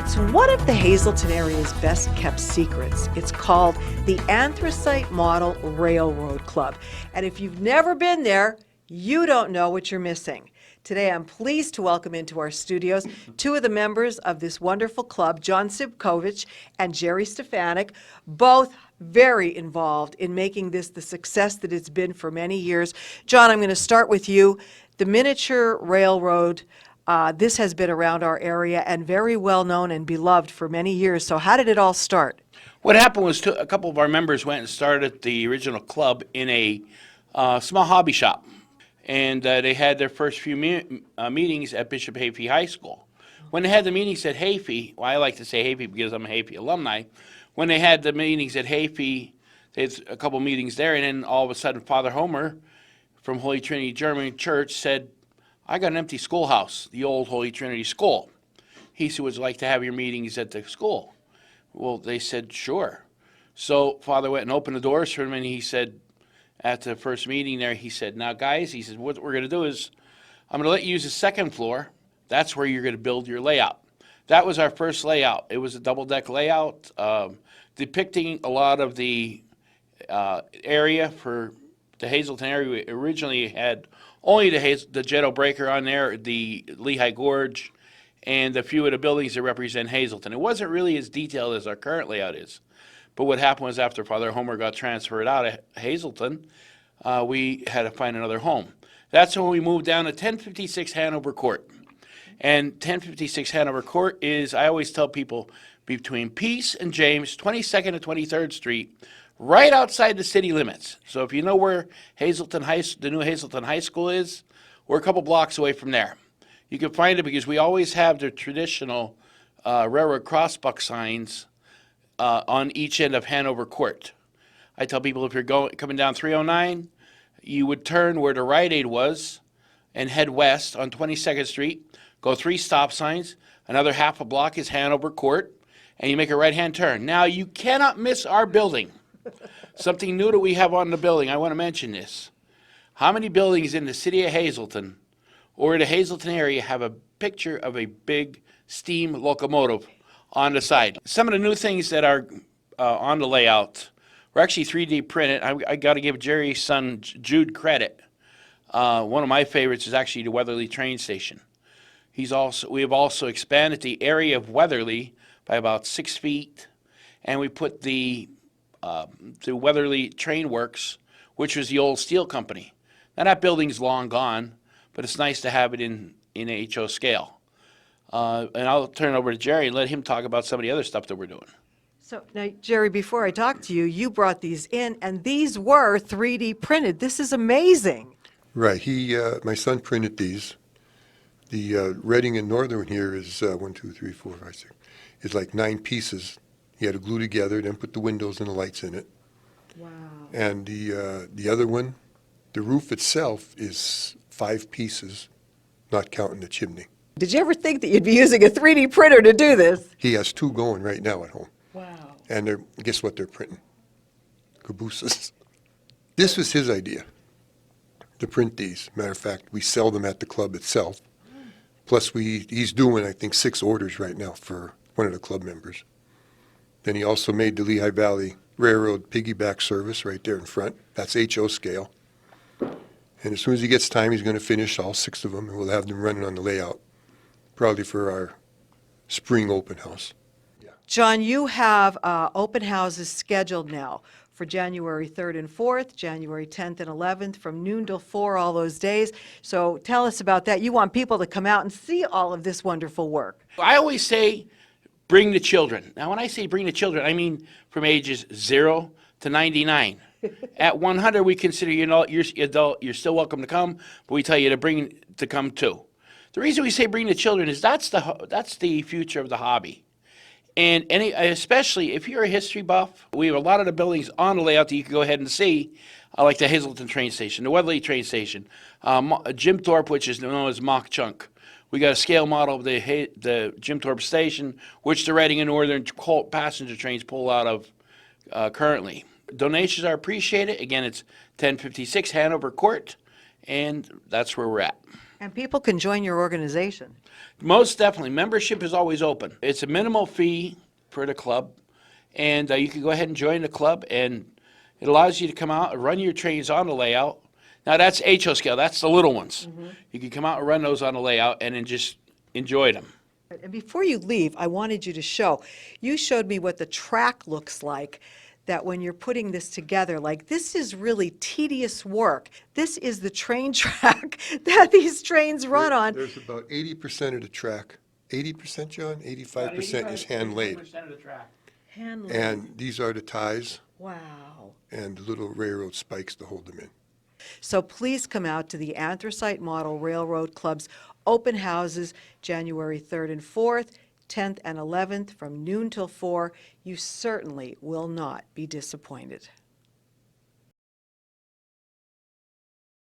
It's one of the Hazleton area's best kept secrets. It's called the Anthracite Model Railroad Club. And if you've never been there, you don't know what you're missing. Today, I'm pleased to welcome into our studios two of the members of this wonderful club, John Simkovich and Jerry Stefanick, both very involved in making this the success that it's been for many years. John, I'm going to start with you. The miniature railroad, this has been around our area and very well known and beloved for many years. So how did it all start? What happened was a couple of our members went and started the original club in a small hobby shop. And they had their first few meetings at Bishop Hayfie High School. When they had the meetings at Hayfie, well, I like to say Hayfie because I'm a Hayfie alumni. When they had the meetings at Hayfie, they had a couple meetings there, and then all of a sudden Father Homer from Holy Trinity German Church said, I got an empty schoolhouse, the old Holy Trinity School. He said, would you like to have your meetings at the school? Well, they said, sure. So Father went and opened the doors for him, and he said, at the first meeting there, he said, now guys, he said, what we're going to do is I'm going to let you use the second floor. That's where you're going to build your layout. That was our first layout. It was a double-deck layout depicting a lot of the area for the Hazleton area. We originally had only the Jetto Breaker on there, the Lehigh Gorge, and a few of the buildings that represent Hazleton. It wasn't really as detailed as our current layout is. But what happened was after Father Homer got transferred out of Hazleton, we had to find another home. That's when we moved down to 1056 Hanover Court. And 1056 Hanover Court is, I always tell people, between Peace and James, 22nd and 23rd Street, right outside the city limits. So if you know where the new Hazleton High School is, we're a couple blocks away from there. You can find it because we always have the traditional railroad crossbuck signs on each end of Hanover Court. I tell people if you're coming down 309, you would turn where the Rite Aid was and head west on 22nd Street, go 3 stop signs, another half a block is Hanover Court, and you make a right-hand turn. Now, you cannot miss our building. Something new that we have on the building, I want to mention this. How many buildings in the city of Hazleton or the Hazleton area have a picture of a big steam locomotive on the side? Some of the new things that are on the layout were actually 3D printed. I got to give Jerry's son Jude credit. One of my favorites is actually the Weatherly train station. We have also expanded the area of Weatherly by about 6 feet, and we put the Weatherly Train Works, which was the old steel company. Now that building's long gone, but it's nice to have it in HO scale. And I'll turn it over to Jerry and let him talk about some of the other stuff that we're doing. So now, Jerry, before I talk to you, you brought these in, and these were 3D printed. This is amazing. Right. My son printed these. The Reading and Northern here is 1, 2, 3, 4, 5, 6. It's like 9 pieces. He had to glue together, then put the windows and the lights in it. Wow. And the other one, the roof itself is 5 pieces, not counting the chimney. Did you ever think that you'd be using a 3D printer to do this? He has 2 going right now at home. Wow. And guess what they're printing? Cabooses. This was his idea, to print these. Matter of fact, we sell them at the club itself. Plus, he's doing, I think, 6 orders right now for one of the club members. Then he also made the Lehigh Valley Railroad piggyback service right there in front. That's HO scale. And as soon as he gets time, he's going to finish all 6 of them, and we'll have them running on the layout, probably for our spring open house. Yeah. John, you have open houses scheduled now for January 3rd and 4th, January 10th and 11th, from noon till 4 all those days. So tell us about that. You want people to come out and see all of this wonderful work. I always say, bring the children. Now, when I say bring the children, I mean from ages 0 to 99. At 100, we consider you're adult, you're still welcome to come, but we tell you to come too. The reason we say bring the children is that's the future of the hobby. And especially if you're a history buff, we have a lot of the buildings on the layout that you can go ahead and see, like the Hazleton train station, the Weatherly train station, Jim Thorpe, which is known as Mock Chunk. We got a scale model of the Jim Thorpe station, which the Reading and Northern passenger trains pull out of currently. Donations are appreciated. Again, it's 1056 Hanover Court, and that's where we're at. And people can join your organization. Most definitely. Membership is always open. It's a minimal fee for the club, and you can go ahead and join the club, and it allows you to come out and run your trains on the layout. Now, that's HO scale. That's the little ones. You can come out and run those on the layout and then just enjoy them. And before you leave, I wanted you to show, you showed me what the track looks like, that when you're putting this together, like this is really tedious work. This is the train track that these trains run on. There's about 80% of the track, 80%, John? 85% is hand laid. Hand laid. And these are the ties Wow. and the little railroad spikes to hold them in. So please come out to the Anthracite Model Railroad Club's open houses January 3rd and 4th, 10th and 11th from noon till 4. You certainly will not be disappointed.